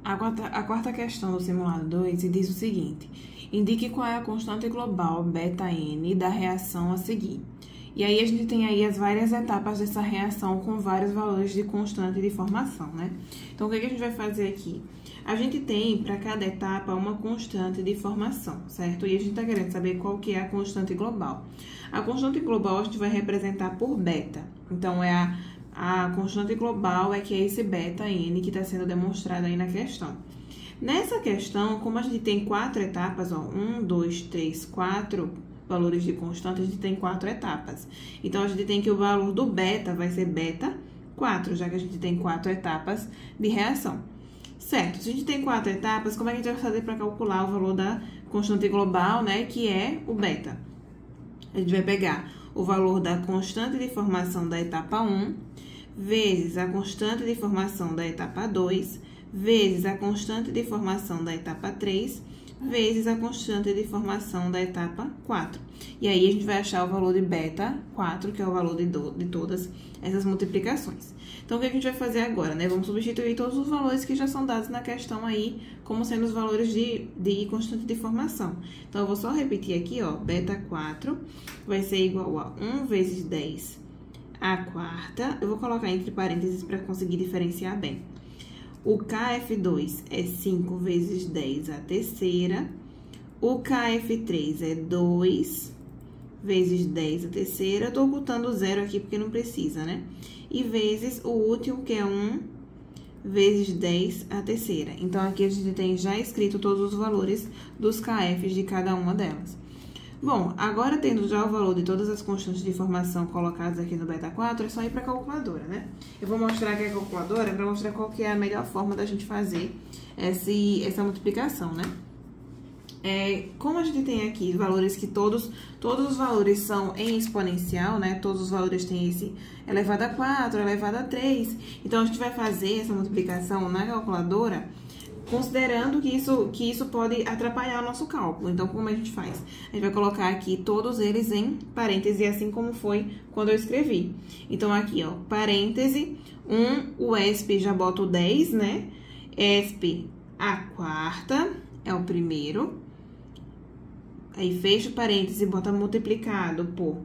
A quarta questão do simulado 2 diz o seguinte: indique qual é a constante global beta-N da reação a seguir. E aí a gente tem aí as várias etapas dessa reação com vários valores de constante de formação, né? Então, o que a gente vai fazer aqui? A gente tem, para cada etapa, uma constante de formação, certo? E a gente está querendo saber qual que é a constante global. A constante global a gente vai representar por beta. Então, a constante global é que é esse beta-N que está sendo demonstrado aí na questão. Nessa questão, como a gente tem 4 etapas, ó, 1, 2, 3, 4 valores de constante, a gente tem 4 etapas. Então, a gente tem que o valor do beta vai ser beta 4, já que a gente tem 4 etapas de reação. Certo, se a gente tem 4 etapas, como é que a gente vai fazer para calcular o valor da constante global, né, que é o beta? A gente vai pegar o valor da constante de formação da etapa 1, vezes a constante de formação da etapa 2, vezes a constante de formação da etapa 3, vezes a constante de formação da etapa 4. E aí, a gente vai achar o valor de beta 4, que é o valor de todas essas multiplicações. Então, o que a gente vai fazer agora, né? Vamos substituir todos os valores que já são dados na questão aí, como sendo os valores de constante de formação. Então, eu vou só repetir aqui, ó, beta 4 vai ser igual a 1 vezes 10 a quarta. Eu vou colocar entre parênteses para conseguir diferenciar bem. O KF2 é 5 vezes 10 a terceira. O KF3 é 2 vezes 10 a terceira. Eu tô ocultando o zero aqui porque não precisa, né? E vezes o último, que é 1 vezes 10 a terceira. Então, aqui a gente tem já escrito todos os valores dos KFs de cada uma delas. Bom, agora tendo já o valor de todas as constantes de formação colocadas aqui no beta 4, é só ir para a calculadora, né? Eu vou mostrar aqui a calculadora para mostrar qual que é a melhor forma da gente fazer essa multiplicação, né? Como a gente tem aqui valores que todos os valores são em exponencial, né? Todos os valores têm esse elevado a 4, elevado a 3. Então, a gente vai fazer essa multiplicação na calculadora considerando que isso pode atrapalhar o nosso cálculo. Então, como a gente faz? A gente vai colocar aqui todos eles em parêntese, assim como foi quando eu escrevi. Então, aqui, ó, parêntese, o ESP já boto o 10, né? ESP a quarta é o primeiro. Aí, fecha o parêntese e bota multiplicado por,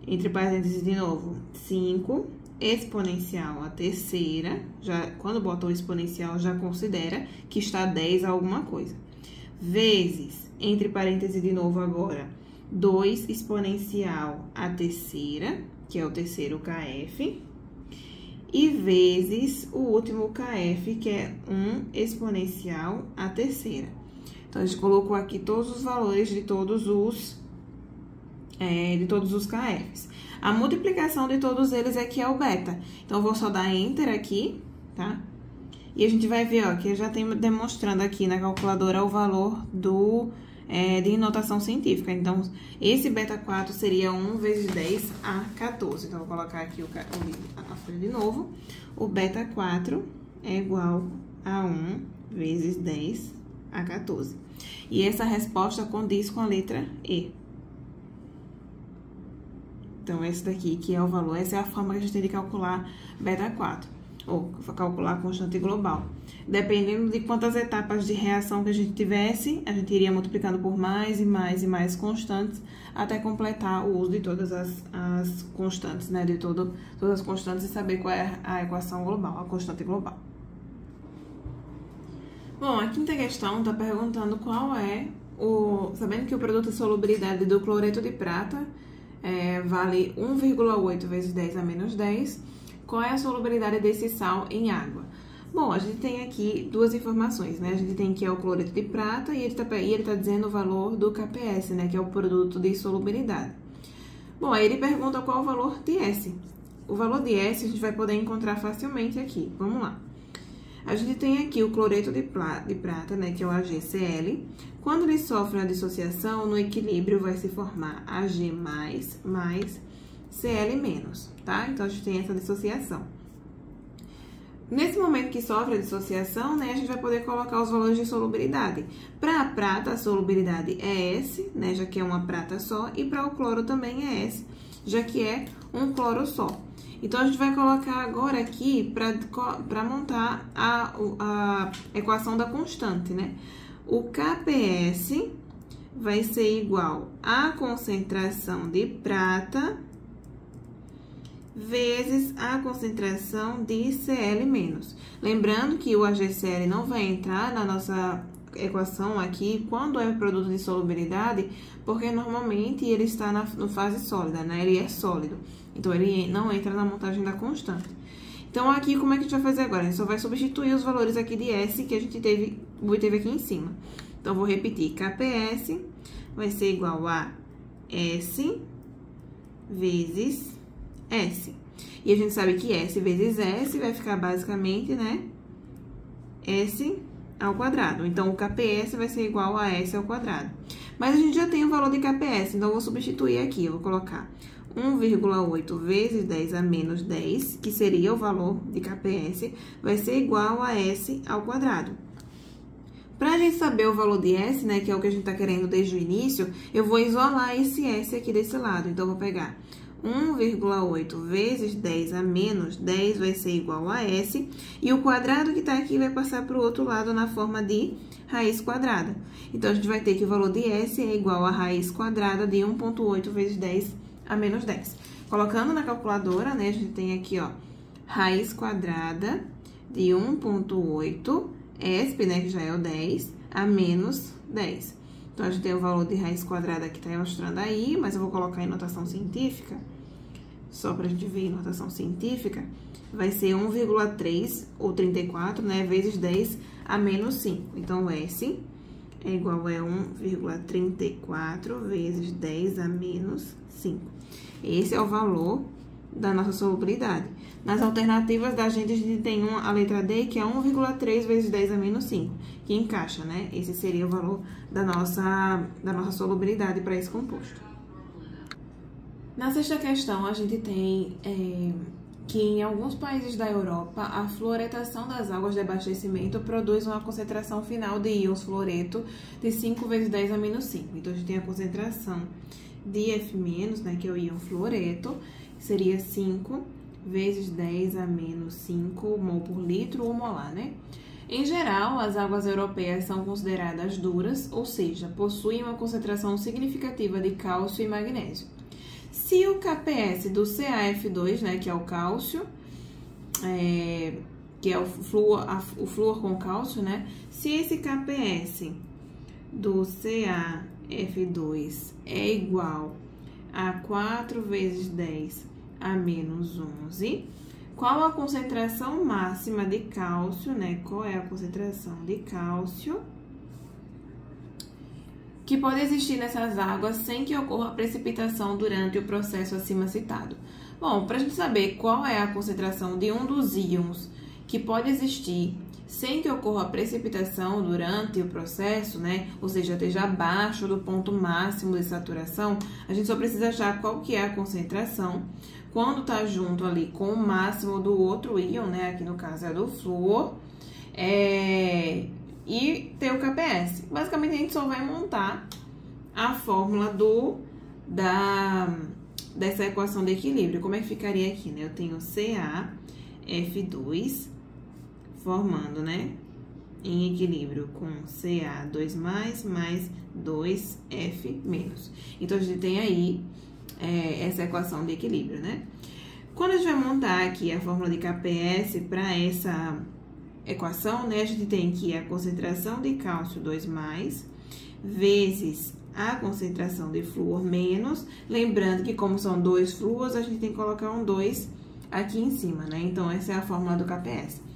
entre parênteses de novo, 5. Exponencial a terceira, já, quando bota o exponencial, já considera que está 10 a alguma coisa. Vezes, entre parênteses de novo agora, 2 exponencial a terceira, que é o terceiro KF, e vezes o último KF, que é 1 exponencial a terceira. Então, a gente colocou aqui todos os valores de todos os KFs. A multiplicação de todos eles aqui é o beta. Então, eu vou só dar Enter aqui, tá? E a gente vai ver, ó, que eu já tenho demonstrando aqui na calculadora o valor de notação científica. Então, esse beta 4 seria 1 vezes 10 a 14. Então, eu vou colocar aqui a folha de novo. O beta 4 é igual a 1 vezes 10 a 14. E essa resposta condiz com a letra E. Então, esse daqui que é o valor, essa é a forma que a gente tem de calcular beta 4, ou calcular a constante global. Dependendo de quantas etapas de reação que a gente tivesse, a gente iria multiplicando por mais e mais e mais constantes, até completar o uso de todas as constantes, né? De todas as constantes e saber qual é a equação global, a constante global. Bom, a quinta questão está perguntando qual é sabendo que o produto de solubilidade do cloreto de prata vale 1,8 vezes 10 a menos 10. Qual é a solubilidade desse sal em água? Bom, a gente tem aqui duas informações, né? A gente tem que é o cloreto de prata e ele tá dizendo o valor do KPS, né? Que é o produto de solubilidade. Bom, aí ele pergunta qual o valor de S. O valor de S a gente vai poder encontrar facilmente aqui. Vamos lá. A gente tem aqui o cloreto de prata, né, que é o AgCl. Quando ele sofre uma dissociação, no equilíbrio vai se formar Ag+, mais Cl-, tá? Então, a gente tem essa dissociação. Nesse momento que sofre a dissociação, né, a gente vai poder colocar os valores de solubilidade. Para a prata, a solubilidade é S, né, já que é uma prata só, e para o cloro também é S, já que é um cloro só. Então, a gente vai colocar agora aqui para montar a equação da constante, né? O KPS vai ser igual à concentração de prata vezes a concentração de Cl-. Lembrando que o HCl não vai entrar na nossa equação aqui quando é produto de solubilidade, porque normalmente ele está no fase sólida, né? Ele é sólido, então ele não entra na montagem da constante. Então, aqui, como é que a gente vai fazer agora? A gente só vai substituir os valores aqui de S que a gente obteve aqui em cima. Então, vou repetir, KPS vai ser igual a S vezes S. E a gente sabe que S vezes S vai ficar basicamente, né, S ao quadrado. Então, o KPS vai ser igual a S ao quadrado. Mas a gente já tem o valor de KPS, então eu vou substituir aqui. Eu vou colocar 1,8 vezes 10 a menos 10, que seria o valor de KPS, vai ser igual a S ao quadrado. Para a gente saber o valor de S, né, que é o que a gente está querendo desde o início, eu vou isolar esse S aqui desse lado. Então, eu vou pegar 1,8 vezes 10 a menos 10 vai ser igual a S, e o quadrado que está aqui vai passar para o outro lado na forma de raiz quadrada. Então, a gente vai ter que o valor de S é igual a raiz quadrada de 1,8 vezes 10 a menos 10. Colocando na calculadora, né, a gente tem aqui, ó, raiz quadrada de 1,8, ESP, né, que já é o 10, a menos 10. Então, a gente tem o valor de raiz quadrada que tá mostrando aí, mas eu vou colocar em notação científica, só pra gente ver em notação científica, vai ser 1,3, ou 34, né, vezes 10 a menos 5. Então, S é igual a 1,34 vezes 10 a menos 5. Esse é o valor da nossa solubilidade. Nas alternativas da gente, a gente tem a letra D, que é 1,3 vezes 10 a menos 5, que encaixa, né? Esse seria o valor da nossa solubilidade para esse composto. Na sexta questão, a gente tem que em alguns países da Europa, a fluoretação das águas de abastecimento produz uma concentração final de íons fluoreto de 5 vezes 10 a menos 5. Então, a gente tem a concentração de F-, né, que é o íon fluoreto, que seria 5 vezes 10 a menos 5 mol por litro ou molar, né? Em geral, as águas europeias são consideradas duras, ou seja, possuem uma concentração significativa de cálcio e magnésio. Se o KPS do CaF2, né, que é o cálcio, que é o flúor com cálcio, né? Se esse KPS do CaF2 é igual a 4 vezes 10 a menos 11, qual a concentração máxima de cálcio, né? Qual é a concentração de cálcio que pode existir nessas águas sem que ocorra precipitação durante o processo acima citado? Bom, para a gente saber qual é a concentração de um dos íons que pode existir sem que ocorra precipitação durante o processo, né? Ou seja, esteja abaixo do ponto máximo de saturação, a gente só precisa achar qual que é a concentração quando tá junto ali com o máximo do outro íon, né? Aqui no caso é do flúor, e ter o KPS. Basicamente, a gente só vai montar a fórmula dessa equação de equilíbrio. Como é que ficaria aqui, né? Eu tenho CaF2 formando, né, em equilíbrio com Ca2+, mais 2F-. Então, a gente tem aí essa equação de equilíbrio, né? Quando a gente vai montar aqui a fórmula de KPS para essa equação, né, a gente tem aqui a concentração de cálcio 2+, vezes a concentração de flúor menos, lembrando que como são dois flúors, a gente tem que colocar um 2 aqui em cima, né? Então, essa é a fórmula do KPS.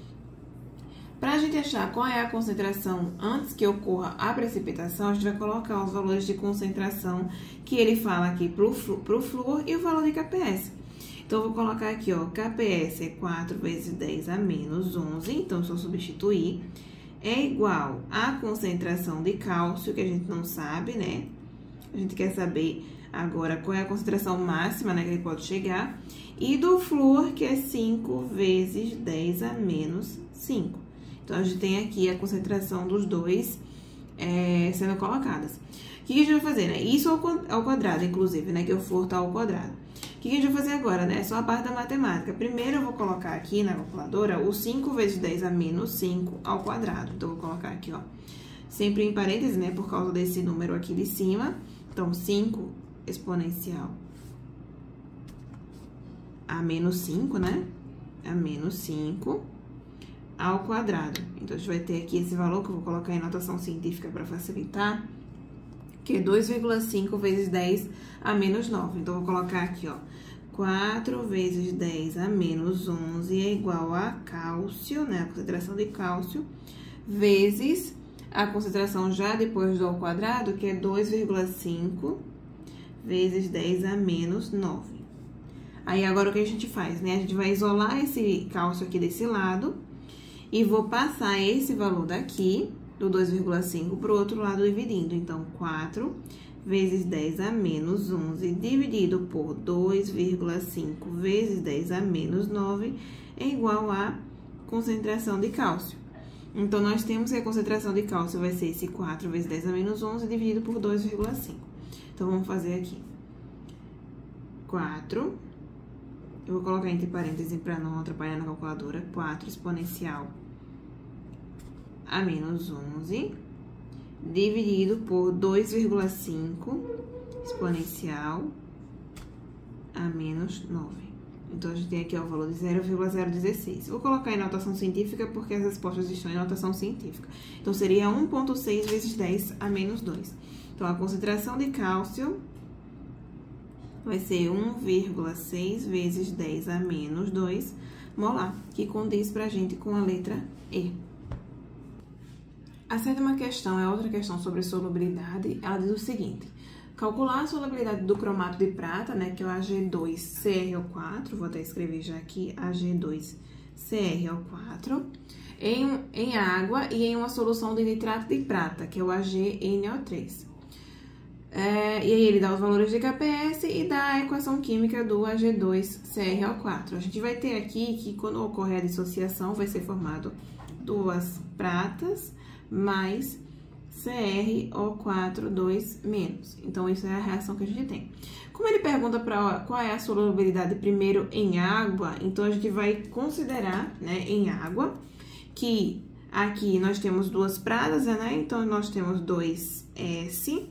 Para a gente achar qual é a concentração antes que ocorra a precipitação, a gente vai colocar os valores de concentração que ele fala aqui para o flúor e o valor de KPS. Então, eu vou colocar aqui, ó, KPS é 4 vezes 10 a menos 11, então, só substituir, é igual à concentração de cálcio, que a gente não sabe, né? A gente quer saber agora qual é a concentração máxima, né, que ele pode chegar, e do flúor, que é 5 vezes 10 a menos 5. Então, a gente tem aqui a concentração dos dois sendo colocadas. O que a gente vai fazer, né? Isso ao quadrado, inclusive, né? Que o flúor tá ao quadrado. que a gente vai fazer agora, né? É só a parte da matemática. Primeiro, eu vou colocar aqui na calculadora o 5 vezes 10 a menos 5 ao quadrado. Então, eu vou colocar aqui, ó, sempre em parênteses, né? Por causa desse número aqui de cima. Então, 5 exponencial a menos 5, né? A menos 5 ao quadrado. Então, a gente vai ter aqui esse valor que eu vou colocar em notação científica para facilitar, que é 2,5 vezes 10 a menos 9. Então, eu vou colocar aqui, ó, 4 vezes 10 a menos 11 é igual a cálcio, né? A concentração de cálcio, vezes a concentração já depois do ao quadrado, que é 2,5 vezes 10 a menos 9. Aí, agora, o que a gente faz, né? A gente vai isolar esse cálcio aqui desse lado e vou passar esse valor daqui, do 2,5, para o outro lado dividindo. Então, 4 vezes 10 a menos 11 dividido por 2,5 vezes 10 a menos 9 é igual a concentração de cálcio. Então, nós temos que a concentração de cálcio vai ser esse 4 vezes 10 a menos 11 dividido por 2,5. Então, vamos fazer aqui. 4, eu vou colocar entre parênteses para não atrapalhar na calculadora, 4 exponencial a menos 11, dividido por 2,5 exponencial a menos 9. Então, a gente tem aqui, ó, o valor de 0,016. Vou colocar em notação científica porque as respostas estão em notação científica. Então, seria 1,6 vezes 10 a menos 2. Então, a concentração de cálcio vai ser 1,6 vezes 10 a menos 2 molar, que condiz pra gente com a letra E. A sétima questão é outra questão sobre solubilidade. Ela diz o seguinte: calcular a solubilidade do cromato de prata, né, que é o Ag2CrO4, vou até escrever já aqui, Ag2CrO4, em água e em uma solução de nitrato de prata, que é o AgNO3. E aí ele dá os valores de KPS e dá a equação química do Ag2CrO4. A gente vai ter aqui que quando ocorrer a dissociação vai ser formado duas pratas mais CrO4 2-. Então, isso é a reação que a gente tem. Como ele pergunta qual é a solubilidade primeiro em água, então a gente vai considerar, né, em água, que aqui nós temos duas pratas, né? Então, nós temos 2S,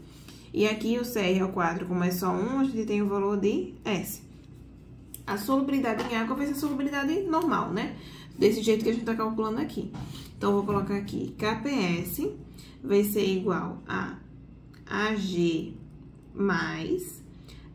e aqui o CrO4, como é só 1, a gente tem o valor de S. A solubilidade em água vai ser a solubilidade normal, né? Desse jeito que a gente tá calculando aqui. Então, vou colocar aqui, KPS vai ser igual a Ag mais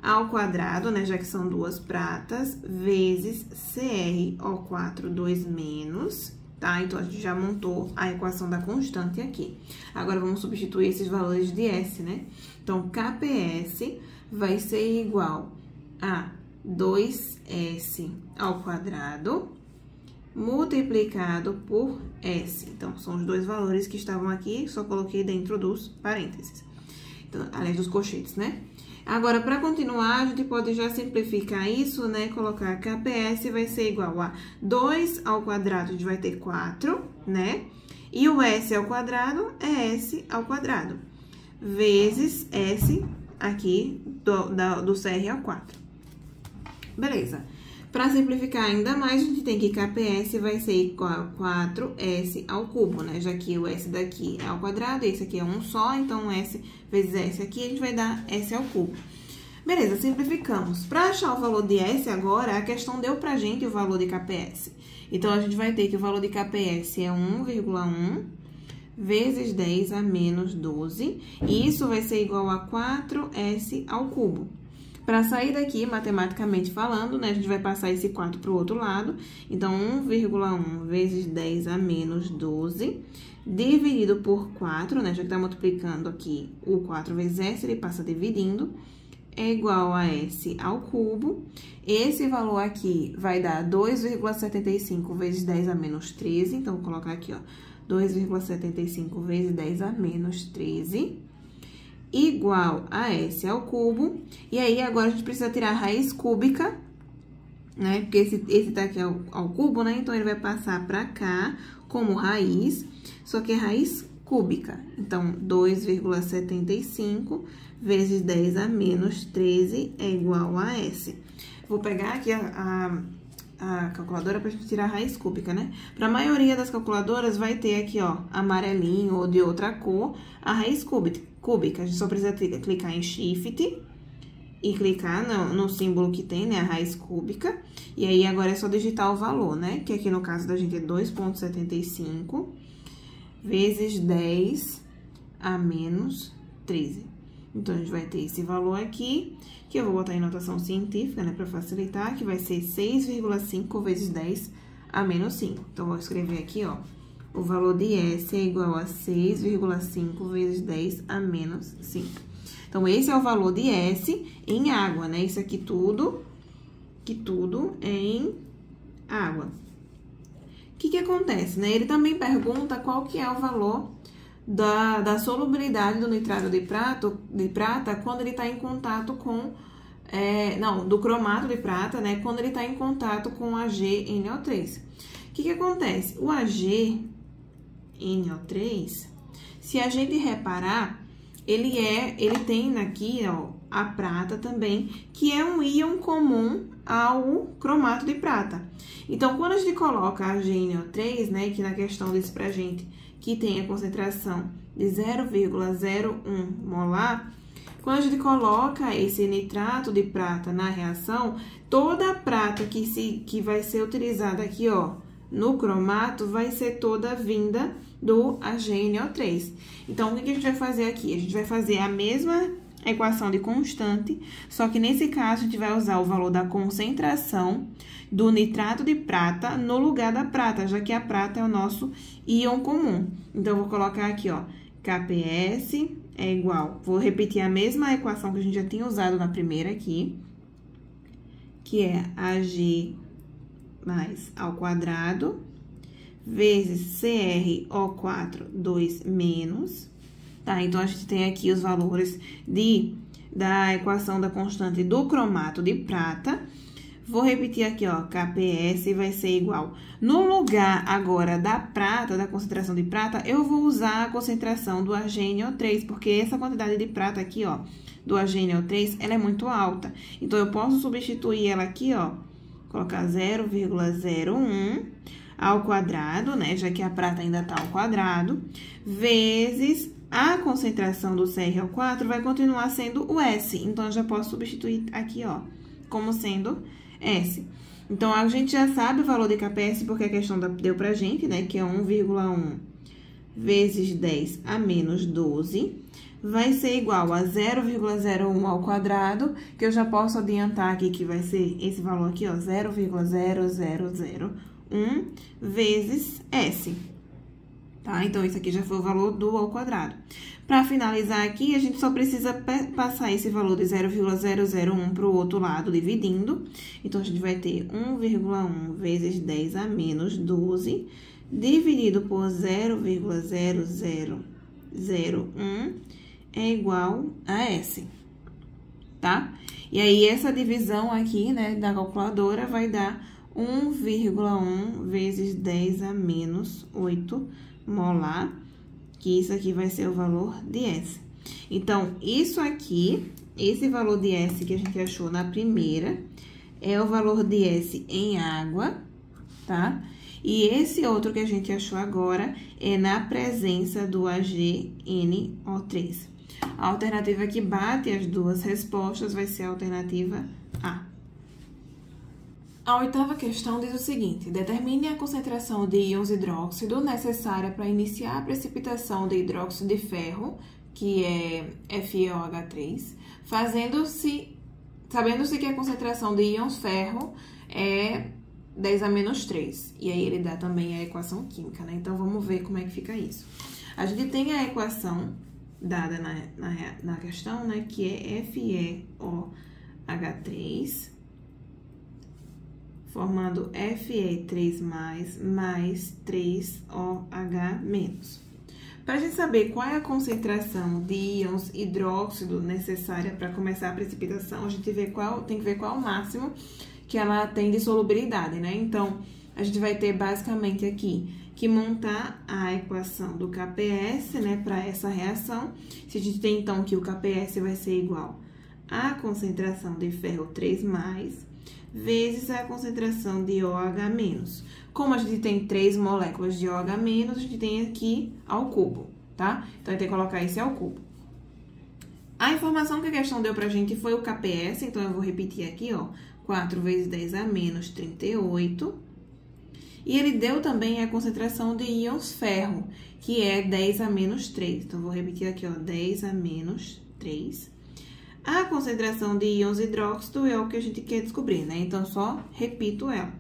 ao quadrado, né, já que são duas pratas, vezes CrO4 2-, tá? Então, a gente já montou a equação da constante aqui. Agora, vamos substituir esses valores de S, né? Então, KPS vai ser igual a 2S ao quadrado multiplicado por S. Então, são os dois valores que estavam aqui, só coloquei dentro dos parênteses. Então, aliás, dos colchetes, né? Agora, para continuar, a gente pode já simplificar isso, né? Colocar KPS vai ser igual a 2 ao quadrado, a gente vai ter 4, né? E o S ao quadrado é S ao quadrado, vezes S aqui do CrO4. Beleza. Para simplificar ainda mais, a gente tem que KPS vai ser igual a 4S ao cubo, né? Já que o S daqui é ao quadrado, esse aqui é um só, então S vezes S aqui, a gente vai dar S ao cubo. Beleza, simplificamos. Para achar o valor de S agora, a questão deu pra gente o valor de KPS. Então, a gente vai ter que o valor de KPS é 1,1 vezes 10 a menos 12, e isso vai ser igual a 4S ao cubo. Para sair daqui, matematicamente falando, né, a gente vai passar esse 4 para o outro lado. Então, 1,1 vezes 10 a menos 12, dividido por 4, né, já que está multiplicando aqui o 4 vezes S, ele passa dividindo, é igual a S ao cubo. Esse valor aqui vai dar 2,75 vezes 10 a menos 13, então, vou colocar aqui, ó, 2,75 vezes 10 a menos 13, igual a S ao cubo. E aí, agora, a gente precisa tirar a raiz cúbica, né? Porque esse tá aqui ao cubo, né? Então, ele vai passar pra cá como raiz, só que é raiz cúbica. Então, 2,75 vezes 10 a menos 13 é igual a S. Vou pegar aqui a calculadora para gente tirar a raiz cúbica, né? Para a maioria das calculadoras vai ter aqui, ó, amarelinho ou de outra cor, a raiz cúbica. A gente só precisa clicar em Shift e clicar no símbolo que tem, né, a raiz cúbica. E aí, agora é só digitar o valor, né? Que aqui no caso da gente é 2,75 vezes 10 a menos 13. Então, a gente vai ter esse valor aqui, que eu vou botar em notação científica, né, para facilitar, que vai ser 6,5 vezes 10 a menos 5. Então, vou escrever aqui, ó, o valor de S é igual a 6,5 vezes 10 a menos 5. Então, esse é o valor de S em água, né? Isso aqui tudo é em água. O que acontece, né? Ele também pergunta qual que é o valor da solubilidade do nitrato de prata quando ele está em contato com... do cromato de prata, né? Quando ele está em contato com AgNO3. O que acontece? O AgNO3, se a gente reparar, ele tem aqui, ó, a prata também, que é um íon comum ao cromato de prata. Então, quando a gente coloca AgNO3, né, que na questão diz pra gente que tem a concentração de 0,01 molar, quando a gente coloca esse nitrato de prata na reação, toda a prata que vai ser utilizada aqui, ó, no cromato, vai ser toda vinda do AgNO3. Então, o que a gente vai fazer aqui? A gente vai fazer a mesma equação de constante, só que nesse caso, a gente vai usar o valor da concentração do nitrato de prata no lugar da prata, já que a prata é o nosso íon comum. Então, eu vou colocar aqui, ó, KPS é igual... Vou repetir a mesma equação que a gente já tinha usado na primeira aqui, que é Ag mais ao quadrado, vezes CrO4, 2 menos, tá? Então, a gente tem aqui os valores da equação da constante do cromato de prata. Vou repetir aqui, ó, KPS vai ser igual. No lugar agora da prata, da concentração de prata, eu vou usar a concentração do AgNO3, porque essa quantidade de prata aqui, ó, do AgNO3, ela é muito alta. Então, eu posso substituir ela aqui, ó, colocar 0,01 ao quadrado, né, já que a prata ainda tá ao quadrado, vezes a concentração do CrO4 vai continuar sendo o S. Então, eu já posso substituir aqui, ó, como sendo S. Então, a gente já sabe o valor de KPS, porque a questão deu pra gente, né, que é 1,1 vezes 10 a menos 12, vai ser igual a 0,01 ao quadrado, que eu já posso adiantar aqui que vai ser esse valor aqui, ó, 0,0001 vezes S. Tá? Então, isso aqui já foi o valor do ao quadrado. Para finalizar aqui, a gente só precisa passar esse valor de 0,001 para o outro lado, dividindo. Então, a gente vai ter 1,1 vezes 10 a menos 12, dividido por 0,0001 é igual a S, tá? E aí, essa divisão aqui, né, da calculadora vai dar 1,1 vezes 10 a menos 8 molar, que isso aqui vai ser o valor de S. Então, isso aqui, esse valor de S que a gente achou na primeira, é o valor de S em água, tá? E esse outro que a gente achou agora é na presença do AgNO3. A alternativa que bate as duas respostas vai ser a alternativa A. A oitava questão diz o seguinte: determine a concentração de íons hidróxido necessária para iniciar a precipitação de hidróxido de ferro, que é FeOH3, sabendo-se que a concentração de íons ferro é 10 a menos 3. E aí, ele dá também a equação química, né? Então, vamos ver como é que fica isso. A gente tem a equação dada na questão, né? Que é FeOH3... formando Fe3+, mais 3OH-. Para a gente saber qual é a concentração de íons hidróxido necessária para começar a precipitação, a gente tem que ver qual é o máximo que ela tem de solubilidade, né? Então, a gente vai ter basicamente aqui que montar a equação do KPS, né, para essa reação. Se a gente tem, então, que o KPS vai ser igual à concentração de ferro 3+, vezes a concentração de OH-. Como a gente tem 3 moléculas de OH-, a gente tem aqui ao cubo, tá? Então, vai ter que colocar esse ao cubo. A informação que a questão deu pra gente foi o KPS, então eu vou repetir aqui, ó, 4 vezes 10 a menos 38. E ele deu também a concentração de íons ferro, que é 10 a menos 3. Então, vou repetir aqui, ó, 10 a menos 3. A concentração de íons hidróxido é o que a gente quer descobrir, né? Então, só repito ela.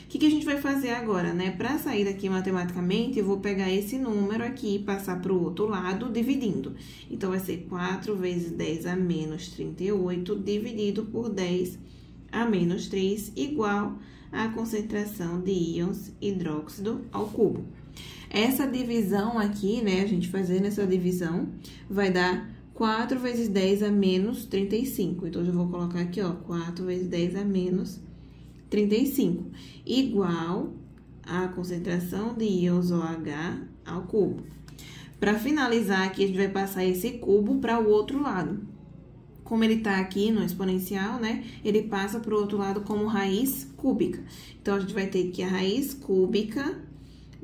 O que a gente vai fazer agora, né? Para sair daqui matematicamente, eu vou pegar esse número aqui e passar para o outro lado, dividindo. Então, vai ser 4 vezes 10 a menos 38, dividido por 10 a menos 3, igual a concentração de íons hidróxido ao cubo. Essa divisão aqui, né, a gente fazendo essa divisão, vai dar 4 vezes 10 a menos 35. Então, eu já vou colocar aqui, ó, 4 vezes 10 a menos 35, igual a concentração de íons OH ao cubo. Para finalizar aqui, a gente vai passar esse cubo para o outro lado. Como ele tá aqui no exponencial, né, ele passa para o outro lado como raiz cúbica. Então, a gente vai ter que a raiz cúbica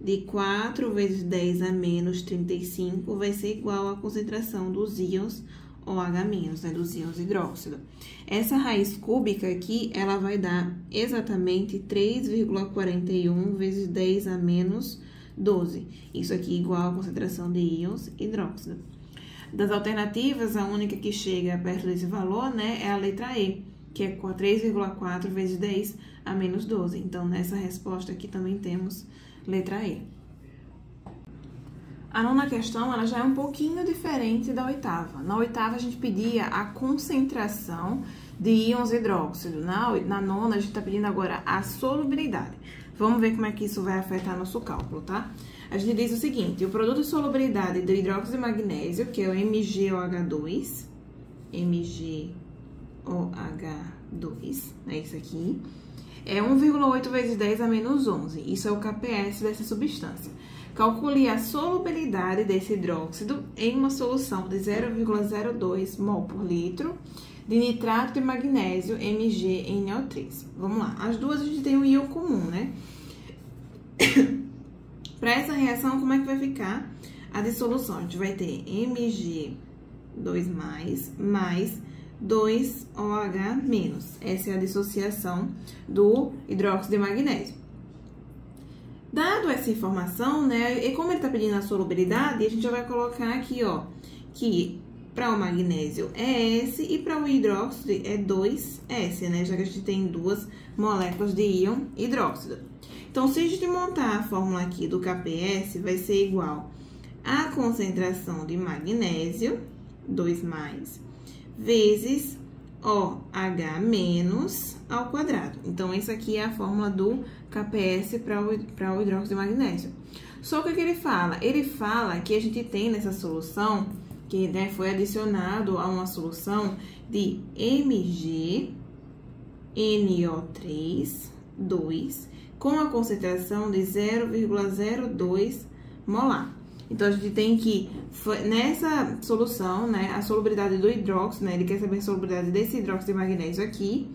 de 4 vezes 10 a menos 35 vai ser igual à concentração dos íons OH-, né, dos íons hidróxido. Essa raiz cúbica aqui, ela vai dar exatamente 3,41 vezes 10 a menos 12. Isso aqui igual à concentração de íons hidróxido. Das alternativas, a única que chega perto desse valor, né, é a letra E, que é 3,4 vezes 10 a menos 12. Então, nessa resposta aqui também temos letra E. A nona questão, ela já é um pouquinho diferente da oitava. Na oitava, a gente pedia a concentração de íons hidróxido. Na nona, a gente está pedindo agora a solubilidade. Vamos ver como é que isso vai afetar nosso cálculo, tá? A gente diz o seguinte, o produto de solubilidade do hidróxido de magnésio, que é o MgOH2, é isso aqui, é 1,8 vezes 10 a menos 11. Isso é o KPS dessa substância. Calcule a solubilidade desse hidróxido em uma solução de 0,02 mol por litro de nitrato de magnésio MgNO3. Vamos lá, as duas a gente tem um íon comum, né? Para essa reação, como é que vai ficar a dissolução? A gente vai ter Mg2+, mais 2OH-. Essa é a dissociação do hidróxido de magnésio. Dado essa informação, né, e como ele está pedindo a solubilidade, a gente já vai colocar aqui, ó, que para o magnésio é S e para o hidróxido é 2S, né, já que a gente tem 2 moléculas de íon hidróxido. Então, se a gente montar a fórmula aqui do KPS, vai ser igual a concentração de magnésio, 2+, vezes OH- ao quadrado. Então, essa aqui é a fórmula do KPS para o hidróxido de magnésio. Só que o que ele fala? Ele fala que a gente tem nessa solução, que, né, foi adicionado a uma solução de MgNO3, 2, com a concentração de 0,02 molar. Então, a gente tem que, nessa solução, né, a solubilidade do hidróxido, né, ele quer saber a solubilidade desse hidróxido de magnésio aqui,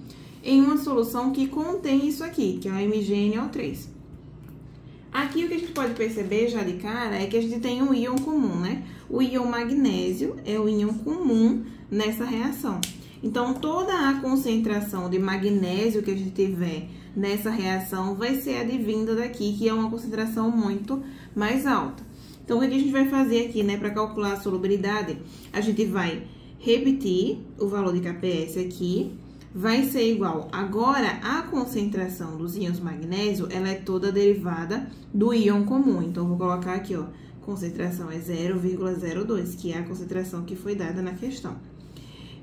em uma solução que contém isso aqui, que é o MgNO3. Aqui, o que a gente pode perceber já de cara é que a gente tem um íon comum, né? O íon magnésio é o íon comum nessa reação. Então, toda a concentração de magnésio que a gente tiver nessa reação vai ser advinda daqui, que é uma concentração muito mais alta. Então, o que a gente vai fazer aqui, né, para calcular a solubilidade? A gente vai repetir o valor de KPS aqui, vai ser igual. Agora, a concentração dos íons magnésio, ela é toda derivada do íon comum. Então, vou colocar aqui, ó, concentração é 0,02, que é a concentração que foi dada na questão.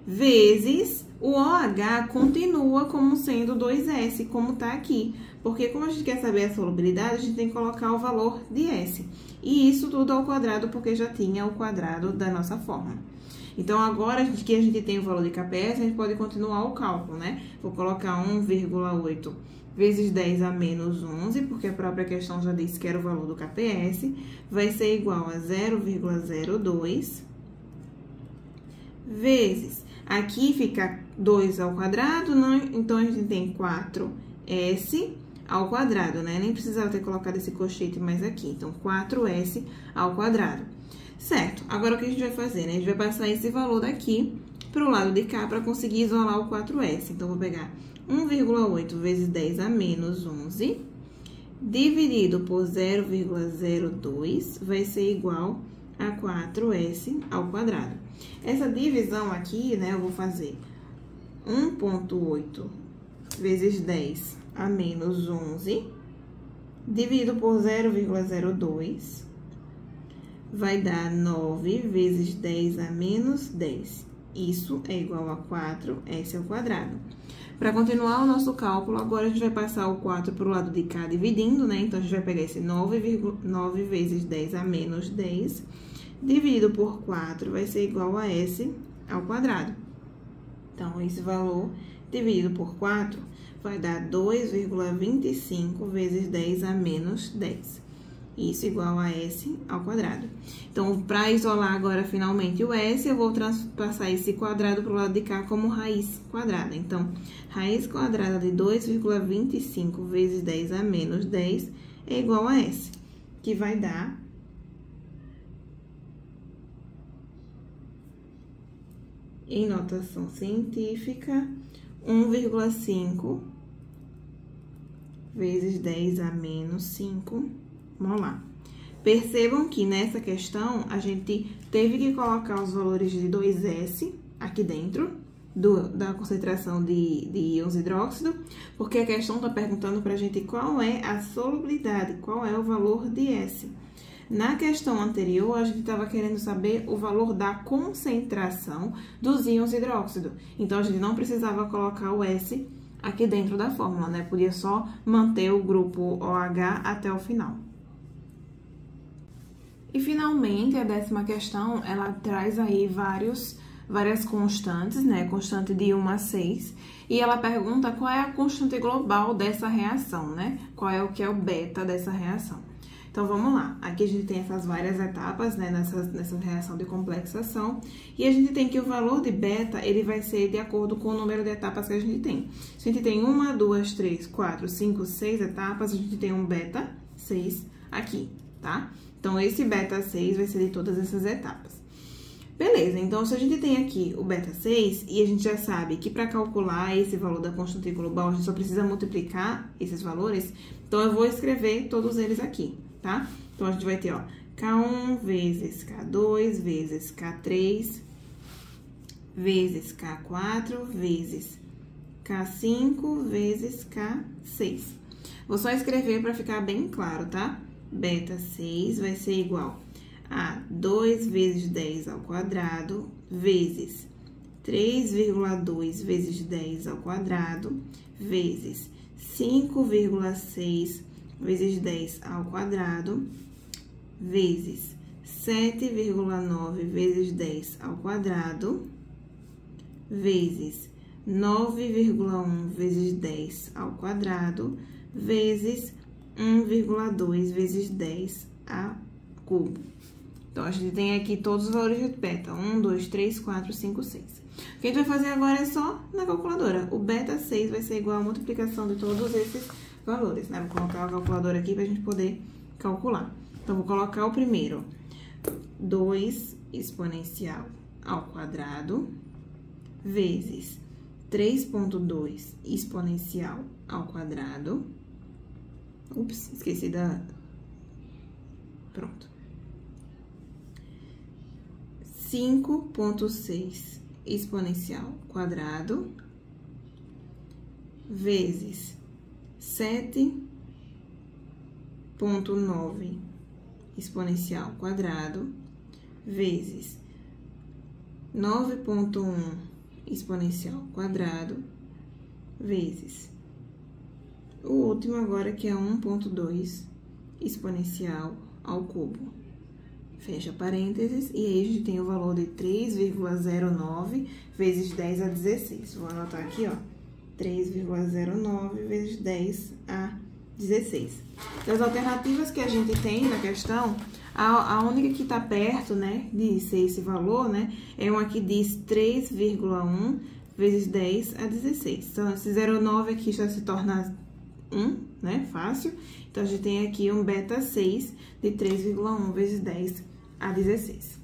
Vezes o OH continua como sendo 2S, como tá aqui. Porque como a gente quer saber a solubilidade, a gente tem que colocar o valor de S. E isso tudo ao quadrado, porque já tinha o quadrado da nossa fórmula. Então, agora que a gente tem o valor de KPS, a gente pode continuar o cálculo, né? Vou colocar 1,8 vezes 10 a menos 11, porque a própria questão já disse que era o valor do KPS, vai ser igual a 0,02 vezes Aqui fica 2 ao quadrado, não, então a gente tem 4s ao quadrado, né? Nem precisava ter colocado esse colchete mais aqui. Então, 4s ao quadrado. Certo, agora o que a gente vai fazer, né? A gente vai passar esse valor daqui pro lado de cá para conseguir isolar o 4s. Então, vou pegar 1,8 vezes 10 a menos 11, dividido por 0,02, vai ser igual a 4s ao quadrado. Essa divisão aqui, né, eu vou fazer 1,8 vezes 10 a menos 11, dividido por 0,02, vai dar 9 vezes 10 a menos 10. Isso é igual a 4s ao quadrado. Para continuar o nosso cálculo, agora a gente vai passar o 4 para o lado de cá dividindo, né? Então, a gente vai pegar esse 9 vezes 10 a menos 10, dividido por 4, vai ser igual a s ao quadrado. Então, esse valor dividido por 4 vai dar 2,25 vezes 10 a menos 10. Isso igual a s ao quadrado. Então, para isolar agora finalmente o s, eu vou passar esse quadrado para o lado de cá como raiz quadrada. Então, raiz quadrada de 2,25 vezes 10 a menos 10 é igual a s, que vai dar em notação científica 1,5 vezes 10 a menos 5 molar. Percebam que nessa questão a gente teve que colocar os valores de 2s aqui dentro da concentração de íons hidróxido, porque a questão está perguntando para a gente qual é a solubilidade, qual é o valor de S. Na questão anterior, a gente estava querendo saber o valor da concentração dos íons hidróxido. Então, a gente não precisava colocar o S aqui dentro da fórmula, né? Podia só manter o grupo OH até o final. E, finalmente, a 10ª questão, ela traz aí várias constantes, né? Constante de 1 a 6. E ela pergunta qual é a constante global dessa reação, né? Qual é o que é o beta dessa reação. Então, vamos lá. Aqui a gente tem essas várias etapas, né? Nessa reação de complexação. E a gente tem que o valor de beta, ele vai ser de acordo com o número de etapas que a gente tem. Se a gente tem 1, 2, 3, 4, 5, 6 etapas, a gente tem um beta 6 aqui, tá? Então, esse beta 6 vai ser de todas essas etapas. Beleza, então, se a gente tem aqui o beta 6, e a gente já sabe que para calcular esse valor da constante global, a gente só precisa multiplicar esses valores, então, eu vou escrever todos eles aqui, tá? Então, a gente vai ter, ó, K1 vezes K2 vezes K3 vezes K4 vezes K5 vezes K6. Vou só escrever para ficar bem claro, tá? Beta 6 vai ser igual a 2 vezes 10 ao quadrado vezes 3,2 vezes 10 ao quadrado vezes 5,6 vezes 10 ao quadrado vezes 7,9 vezes 10 ao quadrado vezes 9,1 vezes 10 ao quadrado vezes 1,2 vezes 10 a cubo. Então, a gente tem aqui todos os valores de beta. 1, 2, 3, 4, 5, 6. O que a gente vai fazer agora é só na calculadora. O beta 6 vai ser igual à multiplicação de todos esses valores, né? Vou colocar a calculadora aqui pra gente poder calcular. Então, vou colocar o primeiro. 2 exponencial ao quadrado vezes 3,2 exponencial ao quadrado. Ups, esqueci da... Pronto. 5,6 exponencial quadrado vezes 7,9 exponencial quadrado vezes 9,1 exponencial quadrado vezes o último agora que é 1,2 exponencial ao cubo. Fecha parênteses, e aí a gente tem o valor de 3,09 vezes 10 a 16. Vou anotar aqui, ó, 3,09 vezes 10 a 16. Das alternativas que a gente tem na questão, A única que tá perto, né, de ser esse valor, né, é uma que diz 3,1 vezes 10 a 16. Então, esse 0,9 aqui já se torna 1, né, fácil. Então, a gente tem aqui um beta 6 de 3,1 vezes 10 a 16.